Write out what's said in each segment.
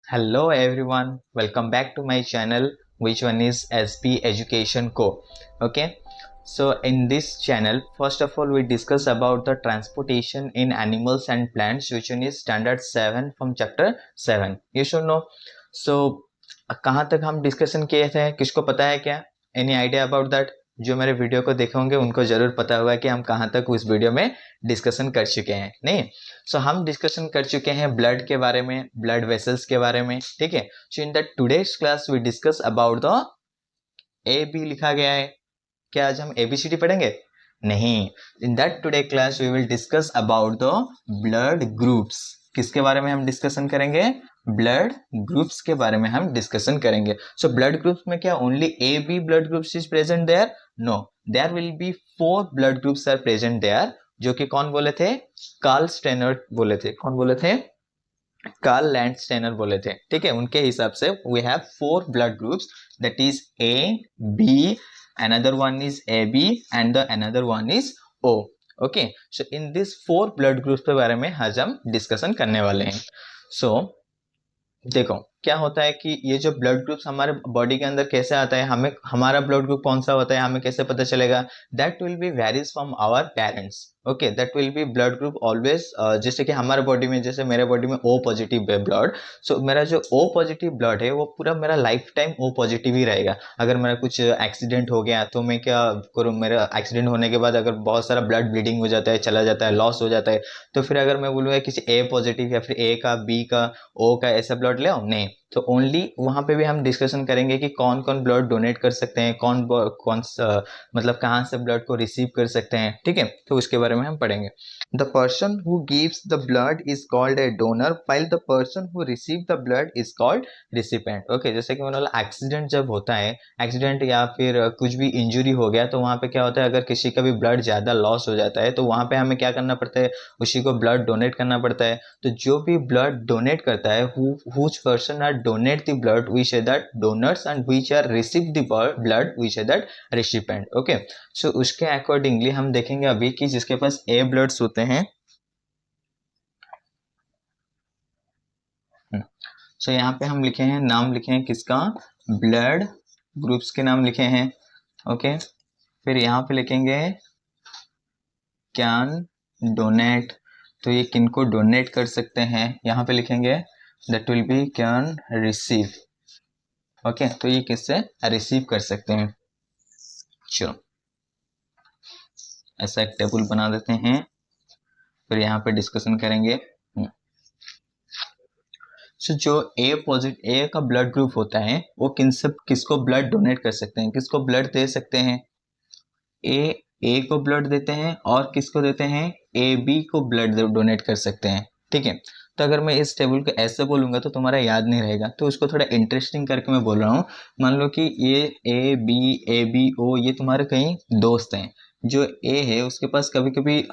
Hello everyone, welcome back to my channel, which one is SB Education Co. Okay, so in this channel, first of all, we discuss about the transportation in animals and plants, which one is standard 7 from chapter 7. You should know. So कहाँ तक हम discussion किए थे, किसको पता है क्या? Any idea about that? जो मेरे वीडियो को देखे होंगे उनको जरूर पता होगा कि हम कहाँ तक उस वीडियो में डिस्कशन कर चुके हैं, नहीं? सो हम डिस्कशन कर चुके हैं ब्लड के बारे में, ब्लड वेसल्स के बारे में, ठीक है? So in the today's class we discuss about the A B लिखा गया है। क्या आज हम एबीसीडी पढ़ेंगे? नहीं। In that today class we will discuss about the blood groups. किसके बारे में हम डिस्कशन करेंगे? ब्लड ग्रुप्स के बारे में हम डिस्कशन करेंगे। सो ब्लड ग्रुप्स में क्या only A B blood groups is present there? No, there will be 4 blood groups are present there, जो कि कौन बोले थे? कार्ल स्टेनर बोले थे। कौन बोले थे? कार्ल लैंडस्टेनर बोले थे, ठीक है? उनके हिसाब से we have 4 blood groups, that is A B, another one is AB and the another one is O. Okay, so in this 4 blood groups के बारे में आज हम डिस्कशन करने वाले हैं। so देखो क्या होता है कि ये जो ब्लड ग्रुप्स हमारे बॉडी के अंदर कैसे आता है, हमें हमारा ब्लड ग्रुप कौन सा होता है हमें कैसे पता चलेगा? That will be varies from our parents. Okay, that will be blood group always, जैसे कि हमारे बॉडी में, जैसे मेरे बॉडी में ओ पॉजिटिव है ब्लड, सो मेरा जो ओ पॉजिटिव ब्लड है वो पूरा मेरा लाइफ टाइम ओ पॉजिटिव ही रहेगा। अगर मेरा कुछ एक्सीडेंट हो गया तो मैं क्या करूँ, मेरा एक्सीडेंट होने के बाद अगर बहुत सारा ब्लड ब्लीडिंग हो जाता है, चला जाता है, लॉस हो जाता है, तो फिर अगर मैं बोलूँगा किसी ए पॉजिटिव या फिर ए का, बी का, ओ का ऐसा ब्लड ले आओ, नहीं। तो ओनली वहां पे भी हम डिस्कशन करेंगे कि कौन कौन ब्लड डोनेट कर सकते हैं, कौन मतलब कहाँ से ब्लड को रिसीव कर सकते हैं, ठीक है? तो उसके बारे में हम पढ़ेंगे। The person who gives the blood is called a donor, while the person who receive the blood is called recipient. Okay, जैसे कि मैंने बोला एक्सीडेंट जब होता है, एक्सीडेंट या फिर कुछ भी इंजुरी हो गया, तो वहां पे क्या होता है, अगर किसी का भी ब्लड ज्यादा लॉस हो जाता है तो वहां पे हमें क्या करना पड़ता है? उसी को ब्लड डोनेट करना पड़ता है। तो जो भी ब्लड डोनेट करता है, whose person are donate the blood, we say that donors, and which are receive the blood, we say that recipient. Okay, so उसके अकॉर्डिंगली हम देखेंगे अभी कि जिसके पास ए ब्लड्स होते हैं, सो यहाँ पे हम लिखे हैं, नाम लिखे हैं किसका? ब्लड ग्रुप्स के नाम लिखे हैं। ओके, फिर यहाँ पे लिखेंगे कैन डोनेट, तो ये किनको डोनेट कर सकते हैं, यहाँ पे लिखेंगे that will B can receive. Okay, तो ये किससे रिसीव कर सकते हैं? चलो ऐसा एक टेबल बना देते हैं, फिर यहाँ पे डिस्कशन करेंगे। सो जो ए पॉजिटिव, ए का ब्लड ग्रुप होता है वो किसको ब्लड डोनेट कर सकते हैं, किसको ब्लड दे सकते हैं? ए को ब्लड देते हैं, और किसको देते हैं? ए बी को ब्लड डोनेट कर सकते हैं, ठीक है? तो अगर मैं इस टेबल को ऐसे बोलूंगा तो तुम्हारा याद नहीं रहेगा, तो उसको थोड़ा इंटरेस्टिंग करके मैं बोल रहा हूँ। मान लो कि ये ए बी ओ ये तुम्हारे कई दोस्त हैं। जो ए है उसके पास कभी कभी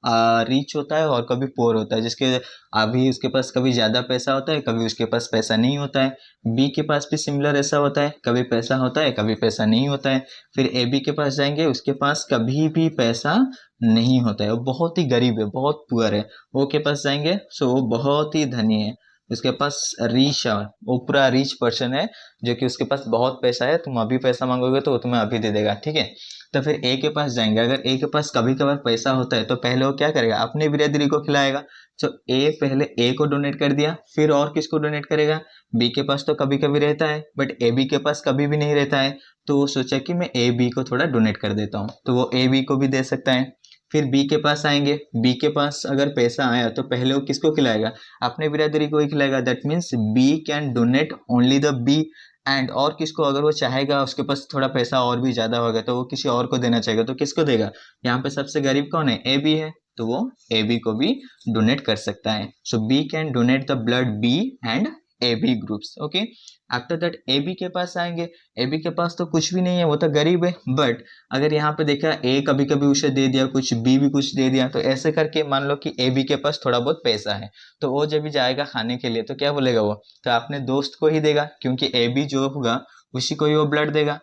रिच होता है और कभी पोर होता है, जिसके अभी उसके पास कभी ज़्यादा पैसा होता है, कभी उसके पास पैसा नहीं होता है। बी के पास भी सिमिलर ऐसा होता है, कभी पैसा होता है, कभी पैसा नहीं होता है। फिर ए बी के पास जाएंगे, उसके पास कभी भी पैसा नहीं होता है, वो बहुत ही गरीब है, बहुत पुअर है। ओ के पास जाएंगे सो वो बहुत ही धनी है, उसके पास रिच है, वो पूरा रिच पर्सन है, जो कि उसके पास बहुत पैसा है। तुम अभी पैसा मांगोगे तो वो तुम्हें अभी दे देगा, ठीक है? तो फिर ए के पास जाएंगे, अगर ए के पास कभी कभार पैसा होता है तो पहले वो क्या करेगा? अपने बिरादरी को खिलाएगा। तो ए पहले ए को डोनेट कर दिया, फिर और किसको डोनेट करेगा? बी के पास तो कभी कभी रहता है, बट ए बी के पास कभी भी नहीं रहता है, तो वो सोचा कि मैं ए बी को थोड़ा डोनेट कर देता हूँ, तो वो ए बी को भी दे सकता है। फिर बी के पास आएंगे, बी के पास अगर पैसा आया तो पहले वो किसको खिलाएगा? अपने बिरादरी को ही खिलाएगा। That means B can donate only the B, and और किसको, अगर वो चाहेगा उसके पास थोड़ा पैसा और भी ज्यादा होगा तो वो किसी और को देना चाहेगा, तो किसको देगा? यहाँ पे सबसे गरीब कौन है? ए बी है, तो वो ए बी को भी डोनेट कर सकता है। So B can donate the blood B and A B groups. Okay, after that A B के पास आएंगे, ए बी के पास तो कुछ भी नहीं है, वो तो गरीब है, बट अगर यहाँ पे देखा ए कभी कभी उसे दे दिया कुछ, बी भी कुछ दे दिया, तो ऐसे करके मान लो कि ए बी के पास थोड़ा बहुत पैसा है, तो वो जब भी जाएगा खाने के लिए तो क्या बोलेगा वो? तो अपने दोस्त को ही देगा, क्योंकि ए बी जो होगा उसी को ही वो ब्लड देगा।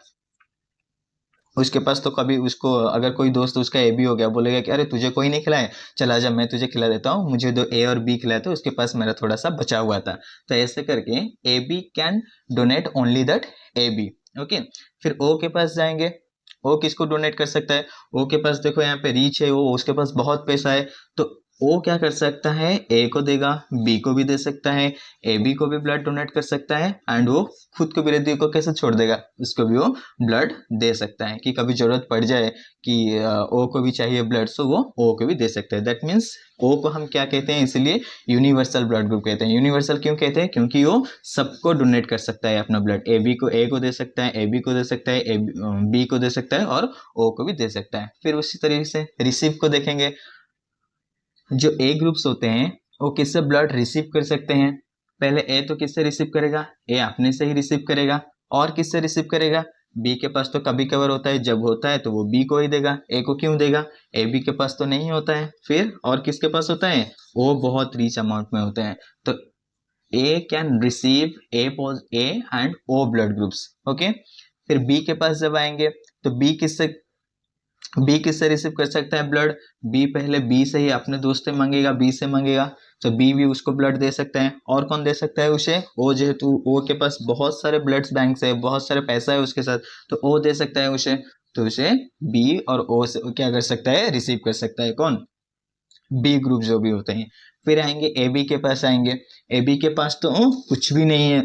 उसके पास तो कभी उसको अगर कोई दोस्त उसका ए बी हो गया, बोलेगा कि अरे तुझे कोई नहीं खिलाए, चला जा मैं तुझे खिला देता हूँ, मुझे दो ए और बी खिलाए थे, उसके पास मेरा थोड़ा सा बचा हुआ था। तो ऐसे करके A B can donate only that A B. Okay, फिर ओ के पास जाएंगे। ओ किसको डोनेट कर सकता है? ओ के पास देखो यहाँ पे रीच है, वो उसके पास बहुत पैसा है, तो ओ क्या कर सकता है? ए को देगा, बी को भी दे सकता है, ए बी को भी ब्लड डोनेट कर सकता है, एंड वो खुद को भी को कैसे छोड़ देगा, उसको भी वो ब्लड दे सकता है कि कभी जरूरत पड़ जाए कि ओ को भी चाहिए ब्लड, सो वो ओ को भी दे सकता है। दैट मीन्स ओ को हम क्या कहते हैं, इसलिए यूनिवर्सल ब्लड ग्रुप कहते हैं। यूनिवर्सल क्यों कहते हैं? क्योंकि वो सबको डोनेट कर सकता है अपना ब्लड। ए बी को ए को दे सकता है, ए बी को दे सकता है, ए बी को दे सकता है, और ओ को भी दे सकता है। फिर उसी तरीके से रिसीव को देखेंगे। जो ए ग्रुप्स होते हैं वो किससे ब्लड रिसीव कर सकते हैं? पहले ए तो किससे रिसीव करेगा? ए अपने से ही रिसीव करेगा। और किससे रिसीव करेगा? बी के पास तो कभी कभार होता है, जब होता है तो वो बी को ही देगा। ए को क्यों देगा? ए बी के पास तो नहीं होता है। फिर और किसके पास होता है? वो बहुत रिच अमाउंट में होते हैं। तो A can receive A and O blood groups. Okay, फिर बी के पास जब आएंगे तो बी किससे रिसीव कर सकता है ब्लड? बी पहले बी से ही अपने दोस्त से मांगेगा, बी से मांगेगा, तो बी भी उसको ब्लड दे सकता है। और कौन दे सकता है उसे? ओ, जेहेतु ओ के पास बहुत सारे ब्लड बैंक है, बहुत सारे पैसा है उसके साथ, तो ओ दे सकता है उसे। तो उसे बी और ओ से क्या कर सकता है? रिसीव कर सकता है। कौन? बी ग्रुप जो भी होते हैं। फिर आएंगे ए बी के पास आएंगे। ए बी के पास तो कुछ भी नहीं है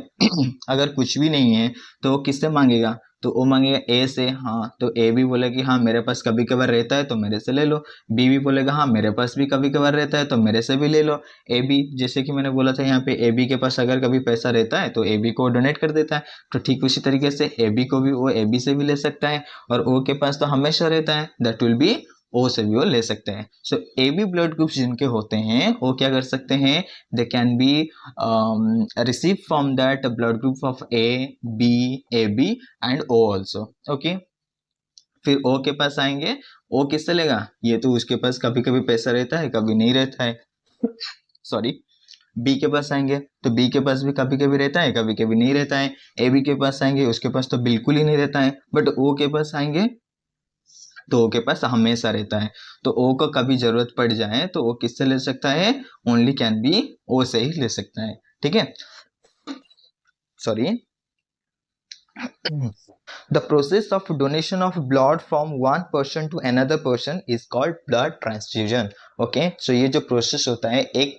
अगर कुछ भी नहीं है तो वो किससे मांगेगा? तो वो मांगेगा ए से। हाँ, तो ए भी बोलेगा कि हाँ मेरे पास कभी कभार रहता है तो मेरे से ले लो। बी भी बोलेगा हाँ मेरे पास भी कभी कभार रहता है तो मेरे से भी ले लो। ए बी, जैसे कि मैंने बोला था यहाँ पे, ए बी के पास अगर कभी पैसा रहता है तो ए बी को डोनेट कर देता है। तो ठीक उसी तरीके से ए बी को भी वो ए बी से भी ले सकता है। और ओ के पास तो हमेशा रहता है, दैट विल बी ओ से भी वो ले सकते हैं। So A B blood groups जिनके होते हैं वो क्या कर सकते हैं? They can be receive from that blood group of A B and O also. Okay, फिर ओ के पास आएंगे। ओ किससे लेगा? ये तो उसके पास कभी कभी पैसा रहता है, कभी नहीं रहता है सॉरी। बी के पास आएंगे तो बी के पास भी कभी कभी रहता है, कभी कभी नहीं रहता है। ए बी के पास आएंगे, उसके पास तो बिल्कुल ही नहीं रहता है। बट ओ के पास आएंगे तो ओ के पास हमेशा रहता है। तो ओ को कभी जरूरत पड़ जाए तो ओ किससे ले सकता है? ओनली कैन बी ओ से ही ले सकता है। ठीक है, sorry. The process of donation of blood from one person to another person is called blood transfusion. Okay, so ये जो प्रोसेस होता है, एक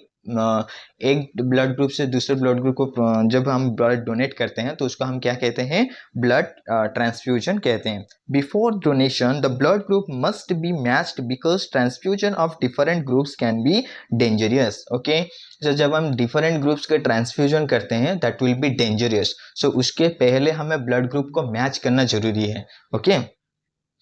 ब्लड ग्रुप से दूसरे ब्लड ग्रुप को जब हम ब्लड डोनेट करते हैं तो उसको हम क्या कहते हैं? ब्लड ट्रांसफ्यूजन कहते हैं। Before donation the blood group must be matched because transfusion of different groups can be dangerous. Okay, तो जब हम डिफरेंट ग्रुप्स के ट्रांसफ्यूजन करते हैं दैट विल बी डेंजरियस। सो उसके पहले हमें ब्लड ग्रुप को मैच करना जरूरी है। Okay,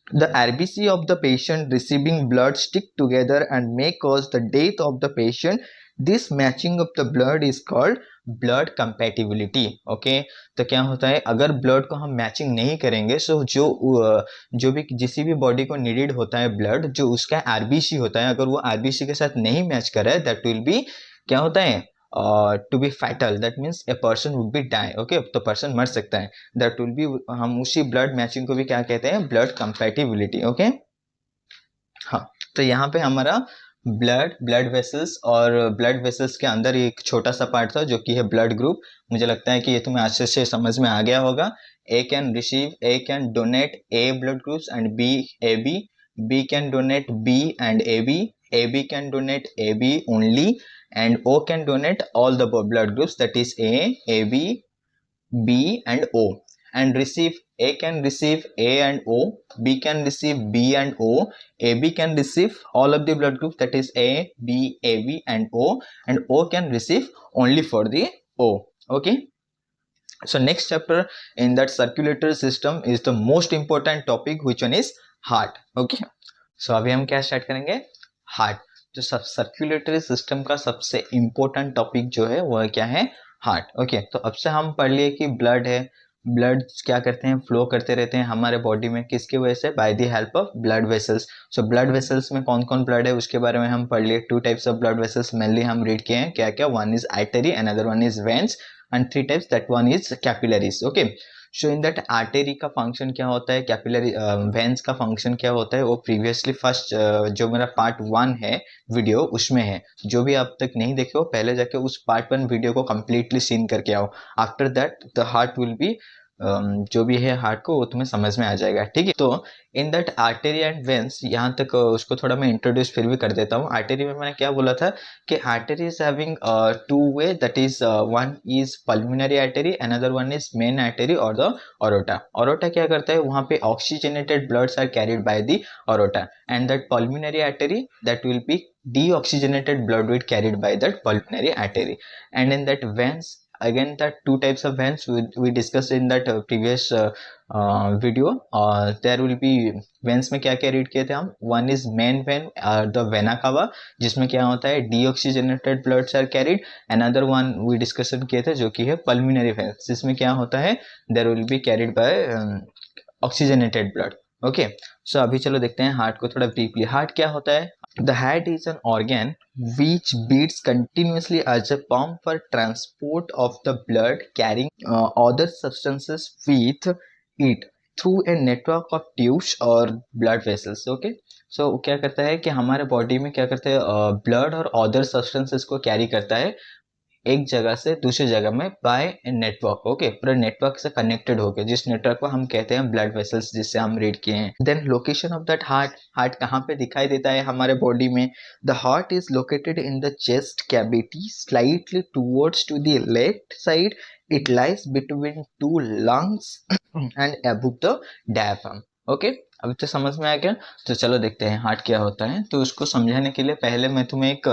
the RBC of the patient receiving blood stick together and may cause the death of the patient. This matching of the blood is called blood compatibility. Okay, तो क्या होता है, अगर blood को हम मैचिंग नहीं करेंगे सो जो भी जिसी भी बॉडी को नीडेड होता है ब्लड, जो उसका आरबीसी होता है, अगर वो आरबीसी के साथ नहीं मैच कर रहा है दैट विल बी क्या होता है? To be fatal, that means a person would be die. Okay, तो पर्सन मर सकता है। दैट विल बी, हम उसी ब्लड मैचिंग को भी क्या कहते हैं? Blood compatibility. ओके, हाँ, तो यहाँ पे हमारा ब्लड वेसल्स, और ब्लड वेसल्स के अंदर एक छोटा सा पार्ट था जो कि है ब्लड ग्रुप। मुझे लगता है कि ये तुम्हें अच्छे से समझ में आ गया होगा। A can donate A blood groups and B can donate B and A B can donate A B only, and O can donate all the blood groups, that is A, B, B and O, and A can receive A and O, B can receive B and O, AB can receive all of the blood groups, that is A, B, AB and O, and O can receive only for the O. Okay, so next chapter in that circulatory system is the most important topic, which one is heart. Okay, so अभी हम क्या start करेंगे? Heart. जो circulatory system का सबसे important topic जो है वो क्या है? हार्ट। ओके, तो अब से हम पढ़ लिए कि ब्लड है, ब्लड क्या करते हैं? फ्लो करते रहते हैं हमारे बॉडी में, किसकी वजह से? By the help of blood vessels. So blood vessels में कौन कौन ब्लड है उसके बारे में हम पढ़ लिए। 2 types of blood vessels mainly हम रीड किए हैं, क्या क्या? One is artery, another one is veins, and 3 types, that one is capillaries. Okay, so in that artery का फंक्शन क्या होता है, कैपिलरी वेंस का फंक्शन क्या होता है, वो प्रीवियसली फर्स्ट जो मेरा पार्ट 1 है वीडियो उसमें है। जो भी अब तक नहीं देखे हो पहले जाके उस पार्ट 1 वीडियो को कंप्लीटली सीन करके आओ। After that the heart will be जो भी है हार्ट को वो तुम्हें समझ में आ जाएगा, ठीक है। तो in that artery and veins, यहाँ तक उसको थोड़ा मैं इंट्रोड्यूस फिर भी कर देता हूँ। आर्टेरी में मैंने क्या बोला था कि artery is having two way, that is one is pulmonary artery, another one is main artery और द ओरोटा। ओरोटा क्या करता है, वहाँ पे oxygenated bloods are carried by the aorta, and that pulmonary artery that will be deoxygenated blood will carried by that pulmonary artery. And in that veins, again that two types of veins we discussed in that previous video. There will be veins में क्या क्या read किए थे हम, one is main vein the vena cava, जिसमें क्या होता है deoxygenated bloods are carried. Another one we discussion किए थे जो कि है पल्मोनरी वेन्स, जिसमें क्या होता है there will be carried by oxygenated blood. Okay, so अभी चलो देखते हैं हार्ट को थोड़ा ब्रीफली। हार्ट क्या होता है? The heart is an organ which beats continuously as a pump for transport of the blood carrying other substances with it through a network of tubes or blood vessels. Okay, so क्या करता है कि हमारे body में क्या करते हैं, blood और अदर सब्सटेंसेस को कैरी करता है एक जगह से दूसरी जगह में बाय नेटवर्क। ओके, पूरा नेटवर्क से कनेक्टेड हो गए, जिस नेटवर्क को हम कहते हैं ब्लड वेसल्स, जिससे हम रीड किए हैं। Then location of that heart, heart कहाँ पे दिखाई देता है हमारे बॉडी में? The heart is located in the chest cavity slightly towards to the left side, it lies between two lungs and above the diaphragm. Okay, अभी तो समझ में आ गया। तो चलो देखते हैं हार्ट क्या होता है। तो उसको समझाने के लिए पहले मैं तुम्हें एक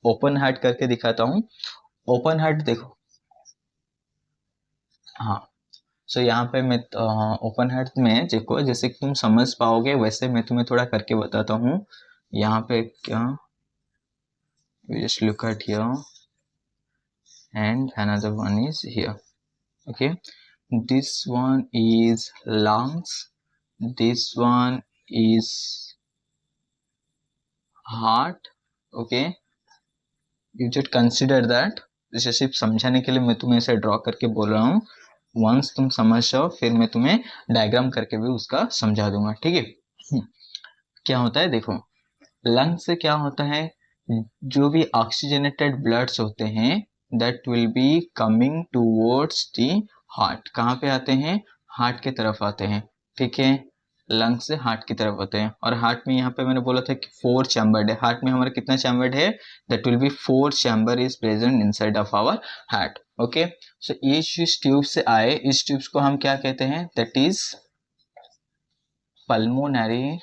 ओपन हार्ट करके दिखाता हूँ। ओपन हार्ट देखो, हाँ। सो यहाँ पे मैं ओपन हार्ट में देखो, जैसे कि तुम समझ पाओगे वैसे मैं तुम्हें थोड़ा करके बताता हूँ। यहाँ पे क्या, just look at here and another one is here. Okay, this one is lungs, this one is heart. Okay, you just consider that. जैसे सिर्फ समझाने के लिए मैं तुम्हें ऐसे ड्रॉ करके बोल रहा हूँ। वंस तुम समझ जाओ फिर मैं तुम्हें डायग्राम करके भी उसका समझा दूंगा, ठीक है। क्या होता है देखो, लंग से क्या होता है, जो भी ऑक्सीजनेटेड ब्लड्स होते हैं that will be coming towards the heart. कहाँ पे आते हैं? हार्ट की तरफ आते हैं, ठीक है। लंग से हार्ट की तरफ होते हैं। और हार्ट में यहाँ पे मैंने बोला था कि 4 चैम्बर्ड है। हार्ट में हमारा कितना चैम्बर्ड है? That will be 4 chamber is present inside of our heart. Okay, so ये इस ट्यूब से आए, इस ट्यूब्स को हम क्या कहते हैं? That is pulmonary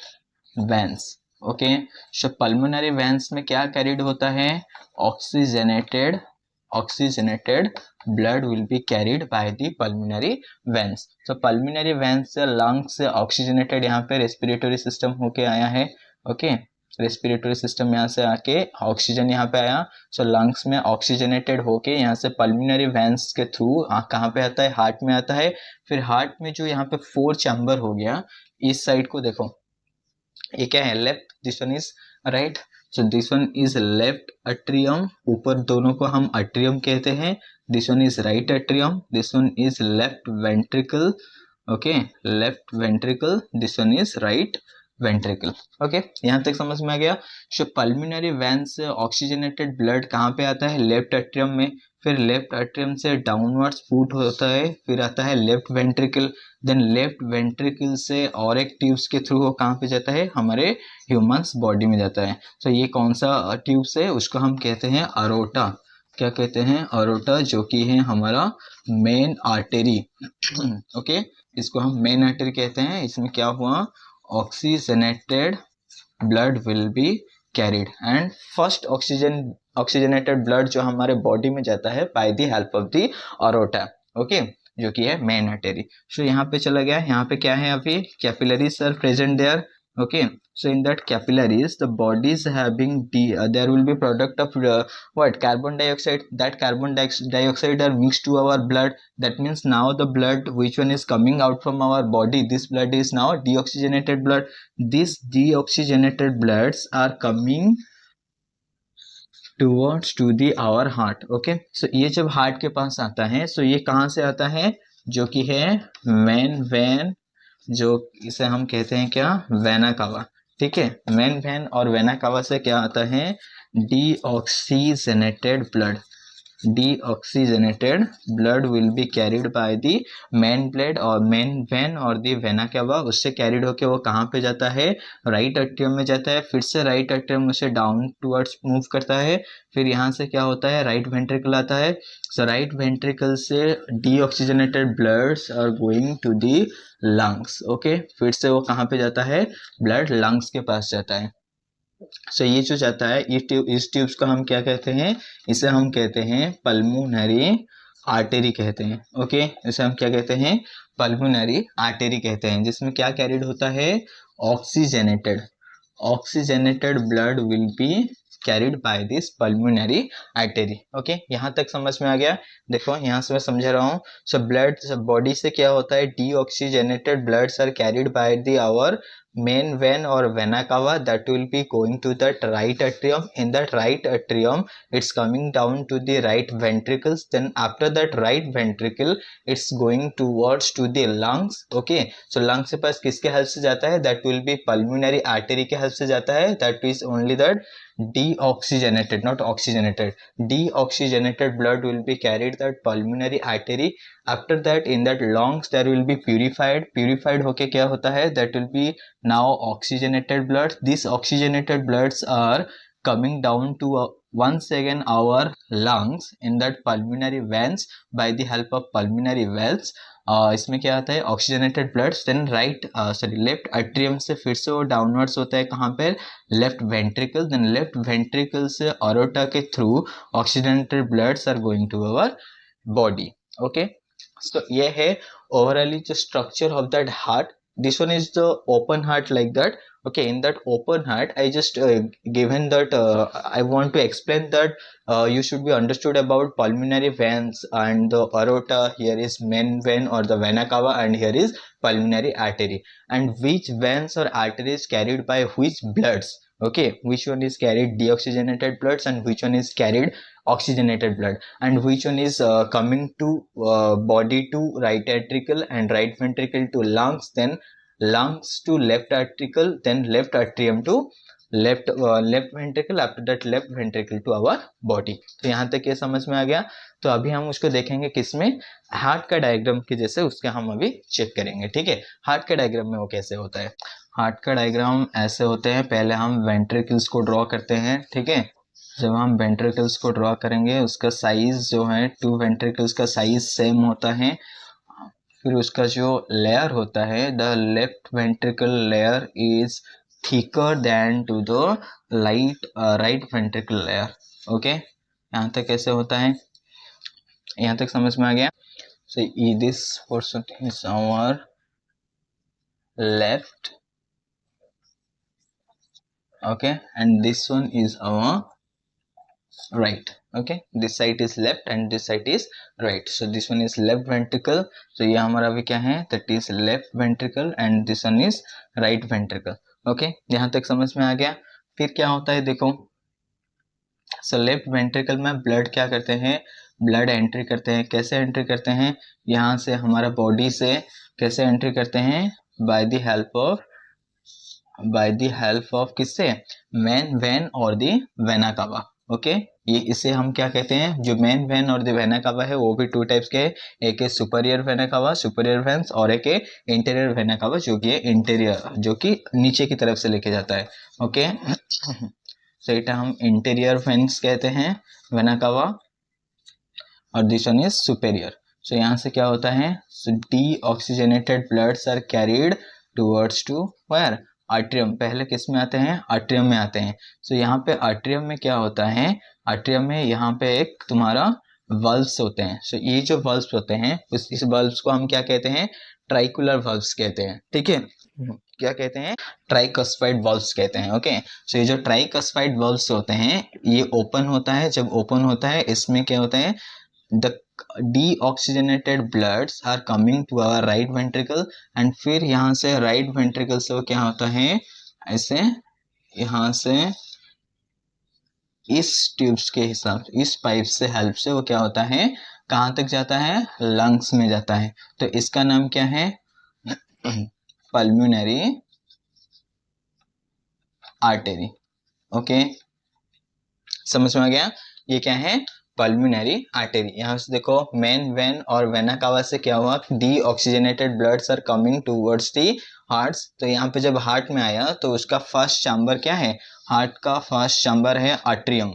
veins. Okay, so pulmonary veins में क्या कैरिड होता है? Oxygenated blood will be carried by the pulmonary veins. तो पल्मोनरी वेन्स से लंग से ऑक्सीजनेटेड यहाँ पे रेस्पिरेटरी सिस्टम होके आया है। ओके, रेस्पिरेटरी सिस्टम यहाँ से आके ऑक्सीजन यहाँ पे आया। सो लंग्स में ऑक्सीजनेटेड होके यहाँ से पल्मोनरी वेन्स के थ्रू कहाँ पे आता है? हार्ट में आता है। फिर हार्ट में जो यहाँ पे 4 चैम्बर हो गया, इस साइड को देखो, ये क्या है? Left, this one is right. So this one is left atrium, ऊपर दोनों को हम अट्रियम कहते हैं। This one is right atrium, this one is left ventricle. Okay, left ventricle, this one is right ventricle. Okay, यहाँ तक समझ में आ गया। सो पल्मोनरी वेन से ऑक्सीजनेटेड ब्लड कहाँ पे आता है? लेफ्ट अट्रियम में। फिर लेफ्ट अट्रियम से डाउनवर्ड्स फूट होता है, फिर आता है left ventricle. Then left ventricle से और एक ट्यूब्स के थ्रू वो कहाँ पे जाता है? हमारे ह्यूमंस बॉडी में जाता है। तो ये कौन सा ट्यूब्स है? उसको हम कहते हैं अरोटा। क्या कहते हैं? अरोटा, जो कि है हमारा मेन आर्टेरी। ओके, इसको हम मेन आर्टरी कहते हैं। इसमें क्या हुआ? Oxygenated blood will be carried, and first oxygenated blood जो हमारे बॉडी में जाता है by the help of the aorta. Okay, जो कि है मेन आर्टरी। सो यहाँ पे चला गया, यहाँ पे क्या है? अभी capillaries are present there. Okay, so in that capillaries the body is having there will be product of what? Carbon dioxide. That carbon dioxide are mixed to our blood. That means now the blood which one is coming out from our body, this blood is now deoxygenated blood. These deoxygenated bloods are coming towards to the our heart. Okay, so ये जब heart के पास आता है, so ये कहाँ से आता है? जो कि है मेन वेन, जो इसे हम कहते हैं क्या, वेना कावा। ठीक है, मेन वेन और वेना कावा से क्या आता है, deoxygenated blood, deoxygenated blood will be carried by the main blood और main vein और the vena cava, उससे कैरिड होके वो कहाँ पे जाता है, राइट एट्रियम में जाता है, फिर से राइट एट्रियम उसे डाउन टुवर्ड्स मूव करता है, फिर यहाँ से क्या होता है, राइट वेंट्रिकल आता है। सो राइट वेंट्रिकल से deoxygenated bloods are going to the lungs. Okay, फिर से वो कहाँ पे जाता है, ब्लड लंग्स के पास जाता है। सो ये जो जाता है, इस ट्यूब्स को हम क्या कहते हैं, इसे हम कहते हैं पल्मोनरी आर्टरी कहते हैं। ओके, इसे हम क्या कहते हैं, पल्मोनरी आर्टरी कहते हैं, जिसमें क्या कैरिड होता है, oxygenated oxygenated blood will be carried by this pulmonary artery. Okay, यहाँ तक समझ में आ गया। देखो यहाँ से मैं समझा रहा हूँ। सो ब्लड बॉडी से क्या होता है, deoxygenated bloods are carried by the our main vein or vena cava that will be going to that right atrium. In that right atrium it's coming down to the right ventricles, then after that right ventricle it's going towards to the lungs. Okay, so lungs के पास किसके help से जाता है, that will be pulmonary artery के help से जाता है, that is only that deoxygenated, not oxygenated, deoxygenated blood will be carried that pulmonary artery. After that in that lungs there will be purified होके क्या होता है, that will be now oxygenated blood. These oxygenated bloods are coming down to once again our lungs in that pulmonary veins by the help of pulmonary valves. इसमें क्या आता है, oxygenated bloods, then right sorry left atrium से फिर से वो downwards होता है कहाँ पे, left ventricle, then left ventricle से अरोटा के through oxygenated bloods are going to our body. Okay, so ये है overally the structure of that heart. This one is the open heart like that. Okay, in that open heart I just given that I want to explain that you should be understood about pulmonary veins and the aorta. Here is main vein or the vena cava, and here is pulmonary artery, and which veins or arteries carried by which bloods. Okay, which one is carried deoxygenated bloods and which one is carried oxygenated blood, and which one is coming to body to right ventricle, and right ventricle to lungs, then lungs to left ventricle, then left atrium to left ventricle, after that left ventricle to our body. तो यहाँ तक ये समझ में आ गया। तो अभी हम उसको देखेंगे किसमें, हार्ट का डायग्राम के जैसे, उसके हम अभी चेक करेंगे। ठीक है, हार्ट का डायग्राम में वो कैसे होता है। हार्ट का डायग्राम ऐसे होते हैं, पहले हम वेंट्रिकल्स को ड्रॉ करते हैं। ठीक है, जब हम वेंट्रिकल्स को ड्रॉ करेंगे उसका साइज जो है, टू वेंट्रिकल्स का साइज सेम होता है। फिर उसका जो लेयर होता है, the left ventricle layer is thicker than to the right ventricle layer. Okay, यहाँ तक कैसे होता है, यहाँ तक समझ में आ गया। So this portion is our left, okay, and this one is our right. Okay, this side is left and this side is right, so this one is left ventricle. So ये हमारा अभी क्या है, that is left ventricle and this one is right ventricle. Okay, यहाँ तक समझ में आ गया। फिर क्या होता है देखो, so लेफ्ट वेंट्रिकल में ब्लड क्या करते हैं, ब्लड एंट्री करते हैं। कैसे एंट्री करते हैं, यहाँ से हमारा बॉडी से कैसे एंट्री करते हैं, बाय द हेल्प ऑफ किससे, मेन वेन और दी वेना कावा। ओके, ये इसे हम क्या कहते हैं, जो मेन वेन और द वेना कावा है वो भी टू टाइप्स के, एक है superior vena cava, superior veins, और एक है इंटीरियर वेना कावा, जो कि इंटीरियर, जो कि नीचे की तरफ से लेके जाता है। ओके, सो इटा हम इंटीरियर वेन्स कहते हैं, वेना कावा, और this one is superior. So यहाँ से क्या होता है, deoxygenated bloods are carried towards to where, atrium. पहले किस में आते हैं, आर्ट्रियम में आते हैं। सो यहाँ पे आर्ट्रियम में क्या होता है, आर्ट्रियम में यहाँ पे एक तुम्हारा वल्व्स होते हैं। सो ये जो वल्व्स होते हैं, इस वल्व्स को हम क्या कहते हैं, ट्राइकुलर वल्व्स कहते हैं। ठीक है, क्या कहते हैं, ट्राइकस्पाइड वल्व्स कहते हैं। ओके, सो ये जो ट्राइकस्पाइड वल्व्स होते हैं, ये ओपन होता है। जब ओपन होता है, इसमें क्या होता है, the deoxygenated bloods are coming to our right ventricle, and फिर यहाँ से right ventricle से वो क्या होता है, ऐसे यहाँ से इस ट्यूब्स के हिसाब, इस पाइप से हेल्प से वो क्या होता है, कहाँ तक जाता है, लंग्स में जाता है। तो इसका नाम क्या है, पल्मोनरी आर्टरी। ओके, समझ में आ गया, ये क्या है, पल्मोनरी आर्टरी। यहाँ से देखो मेन वेन और वेना कावा से क्या हुआ, deoxygenated bloods are coming towards the hearts. तो यहाँ पे जब हार्ट में आया तो उसका फर्स्ट चैम्बर क्या है, हार्ट का फर्स्ट चैम्बर है अट्रियम।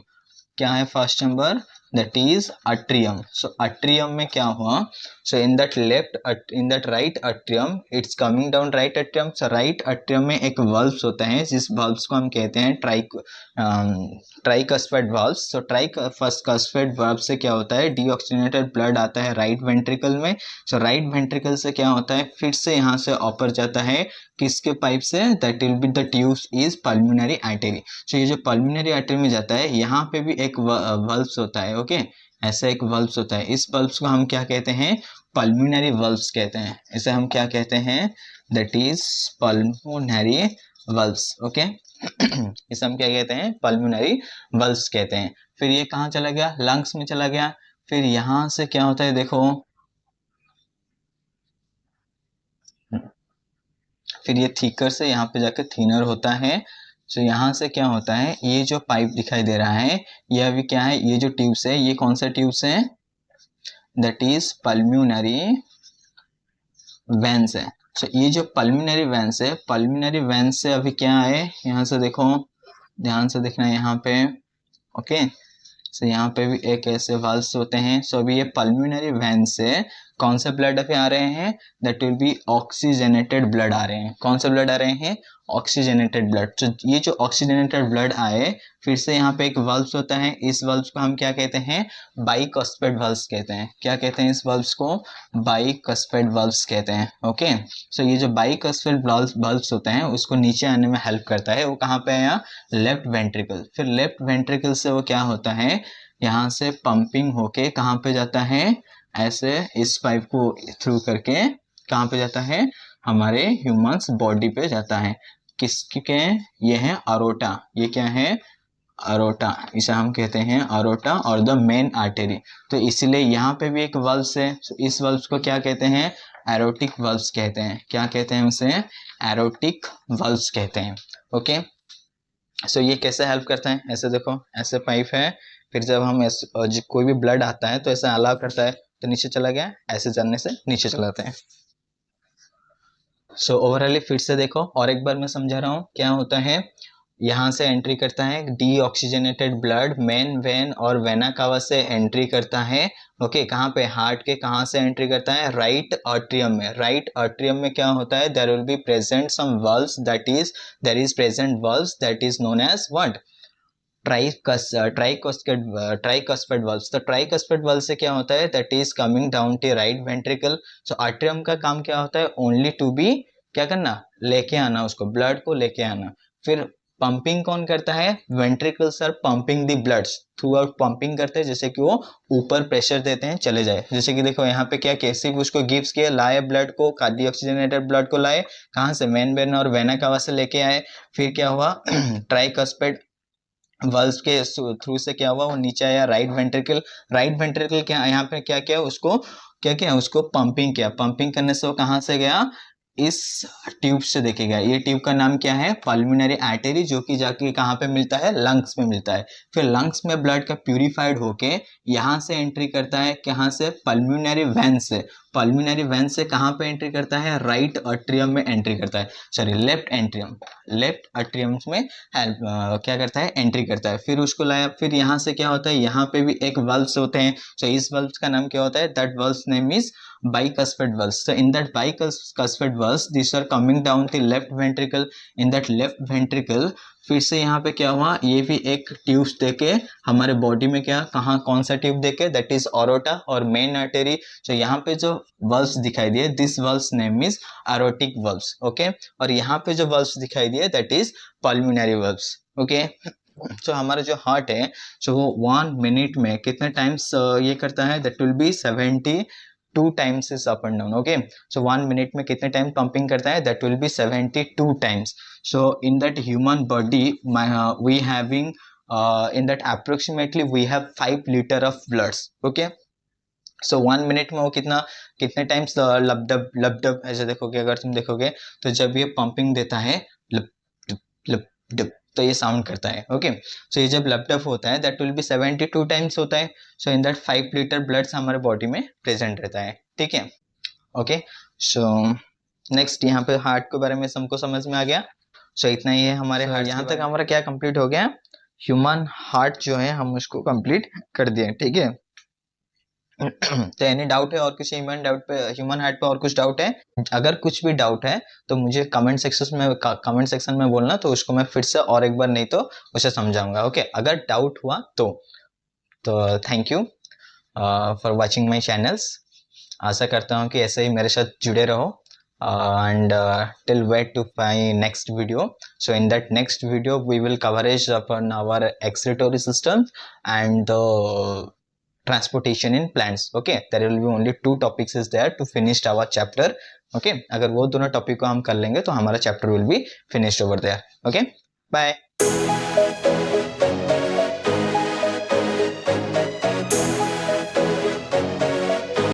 क्या है first chamber, that is atrium. So atrium में क्या हुआ, so in that right atrium it's coming down right atrium. So right atrium में एक वल्व्स होता है, जिस वल्व्स को हम कहते हैं ट्राइकस्फेड वल्व्स। सो ट्राइकस्फेड वल्व से क्या होता है, डीऑक्सीजनेटेड ब्लड आता है राइट वेंट्रिकल में। सो राइट वेंट्रिकल से क्या होता है, फिर से यहाँ से ऊपर जाता है किसके पाइप से, that will be the tubes is pulmonary artery. So ये जो पल्मोनरी आर्टरी में जाता है, यहाँ पे भी एक वल्व्स होता है। ओके, ऐसा एक वल्व्स होता है, इस वल्व्स को हम क्या कहते हैं, पल्मोनरी वल्व्स कहते हैं। इसे हम क्या कहते हैं, that is pulmonary valves. Okay, इसे हम क्या कहते हैं, पल्मोनरी वल्व्स कहते हैं। फिर ये कहाँ चला गया, लंग्स में चला गया। फिर यहाँ से क्या होता है, देखो फिर ये थिकर से यहाँ पे जाकर थिनर होता है। तो यहाँ से क्या होता है, ये जो पाइप दिखाई दे रहा है, ये अभी क्या है, ये जो ट्यूब्स है, ये कौन सा ट्यूब्स है, दैट इज पल्मोनरी वेंस है। तो ये जो पल्मोनरी वेंस है, पल्मोनरी वेंस से अभी क्या है, यहाँ से देखो, ध्यान से देखना है यहाँ पे। ओके, सो यहाँ पे भी एक ऐसे वाल्व्स होते हैं। सो अभी ये पल्मोनरी वेन से कौन से ब्लड अभी आ रहे हैं, that will be oxygenated blood आ रहे हैं। कौन से ब्लड आ रहे हैं, ऑक्सीजनेटेड ब्लड। तो ये जो ऑक्सीजनेटेड ब्लड आए, फिर से यहाँ पे एक वाल्व्स होता है, इस वाल्व्स को हम क्या कहते हैं, बाइकस्पेड वाल्व्स कहते हैं। क्या कहते हैं इस वाल्व्स को, बाइकस्पेड वाल्व्स कहते हैं। ओके, सो ये जो बाइकस्पेड वाल्व्स होते हैं, उसको नीचे आने में हेल्प करता है। वो कहाँ पे आया, लेफ्ट वेंट्रिकल। फिर लेफ्ट वेंट्रिकल से वो क्या होता है, यहाँ से पंपिंग होके कहाँ पे जाता है, ऐसे इस पाइप को थ्रू करके कहाँ पे जाता है, हमारे ह्यूमंस बॉडी पे जाता है। किसके, ये है अरोटा। ये क्या है, अरोटा, इसे हम कहते हैं अरोटा और द मेन आर्टरी। तो इसलिए यहाँ पे भी एक वल्व्स है। इस वल्व्स को क्या कहते हैं, एरोटिक वल्व्स कहते हैं। क्या कहते हैं उसे, एरोटिक वल्व्स कहते हैं। ओके, सो ये कैसे हेल्प करता है, ऐसे देखो, ऐसे पाइप है, फिर जब हम कोई भी ब्लड आता है तो ऐसा अलाव करता है, तो नीचे चला गया, ऐसे जाने से नीचे चलाते हैं। सो ओवरऑली फिर से देखो, और एक बार मैं समझा रहा हूँ क्या होता है। यहाँ से एंट्री करता है D oxygenated blood, main vein और वेना कावा से एंट्री करता है। ओके, कहाँ पे, हार्ट के कहाँ से एंट्री करता है, राइट आर्टरियम में। राइट आर्टरियम में क्या होता है, there will be present some valves, that is there is present valves that is known as what, tricuspid valve. तो ट्राइकस्पेड वाल्व से क्या होता है, that is coming down to right ventricle. So atrium का काम क्या होता है, ओनली टू बी, क्या करना, लेके आना, उसको ब्लड को लेके आना। फिर पंपिंग कौन करता है, ventricles are pumping the bloods, throughout pumping करते हैं, जैसे कि वो ऊपर प्रेशर देते हैं चले जाए। जैसे कि देखो यहाँ पे क्या, कैसे उसको गिव्स किया, लाए ब्लड को, डीऑक्सीजनेटेड ब्लड को लाए कहाँ से, मेन वेन और वेना कावा से लेके आए। फिर क्या हुआ, ट्राइकस्पेड वल्व्स के थ्रू से क्या हुआ, वो नीचे आया राइट वेंट्रिकल। राइट वेंट्रिकल क्या, यहाँ पे क्या किया, उसको क्या किया, उसको पंपिंग किया। पंपिंग करने से वो कहाँ से गया, इस ट्यूब से देखेगा। ये ट्यूब का नाम क्या है, पल्मोनरी आर्टरी, जो कि जाके कहाँ पे मिलता है, लंग्स में मिलता है। फिर लंग्स में ब्लड का प्यूरिफाइड होके यहाँ से एंट्री करता है, कहाँ से, पल्मोनरी वेन से। पल्मोनरी वेन से कहाँ पे एंट्री करता है, राइट अट्रियम में एंट्री करता है, सॉरी लेफ्ट अट्रियम में हेल्प क्या करता है, एंट्री करता है। फिर उसको लाया, फिर यहाँ से क्या होता है, यहाँ पे भी एक वल्व्स होते हैं। सो इस वल्व्स का नाम क्या होता है, that valves name is bicuspid valves. So in that bicuspid valves, these are coming down the left ventricle. In that left ventricle, फिर से यहाँ पे क्या हुआ, ये भी एक ट्यूब्स देके हमारे बॉडी में क्या, कहाँ, कौन सा ट्यूब देके, दैट इज ऑरोटा और मेन आर्टरी। तो यहाँ पे जो वल्व्स दिखाई दिए, this valves name is aortic valves. Okay, और यहाँ पे जो वल्व्स दिखाई दिए, that is pulmonary valves. Okay, तो हमारा जो हार्ट है, जो वो 1 मिनट में कितने टाइम्स ये करता है, that will be 72 times is up and down. Okay, so 1 minute में कितने टाइम पंपिंग करता है, that will be 72 times. So in that human body we having in that approximately we have 5 liter of bloods. Okay, so 1 minute में वो कितने times लब dub ऐसे देखोगे, अगर तुम देखोगे तो जब ये पंपिंग देता है लब डब लब डब, तो ये साउंड करता है। ओके, सो ये जब लब डब होता है दैट विल बी 72 टाइम्स होता है। So in that 5 litre blood हमारे बॉडी में प्रेजेंट रहता है। ठीक है, ओके। सो नेक्स्ट यहाँ पे हार्ट के बारे में हमको समझ में आ गया। सो इतना ही है हमारे हार्ट। यहाँ तक हमारा क्या कंप्लीट हो गया, ह्यूमन हार्ट जो है हम उसको कंप्लीट कर दिए। ठीक है, तो एनी डाउट है और किसी ह्यूमन हार्ट पे और कुछ डाउट है? अगर कुछ भी डाउट है तो मुझे कमेंट सेक्शन में बोलना, तो उसको मैं फिर से और एक बार नहीं तो उसे समझाऊंगा। ओके, अगर डाउट हुआ तो thank you for watching my channels. आशा करता हूँ कि ऐसे ही मेरे साथ जुड़े रहो and till wait to find next video. So in that next video we will coverage upon our excretory system and the transportation in plants. Okay, there will be only 2 topics is there to finish our chapter. Okay, अगर वो दोनों topic को हम कर लेंगे तो हमारा chapter will be finished over there. Okay, bye.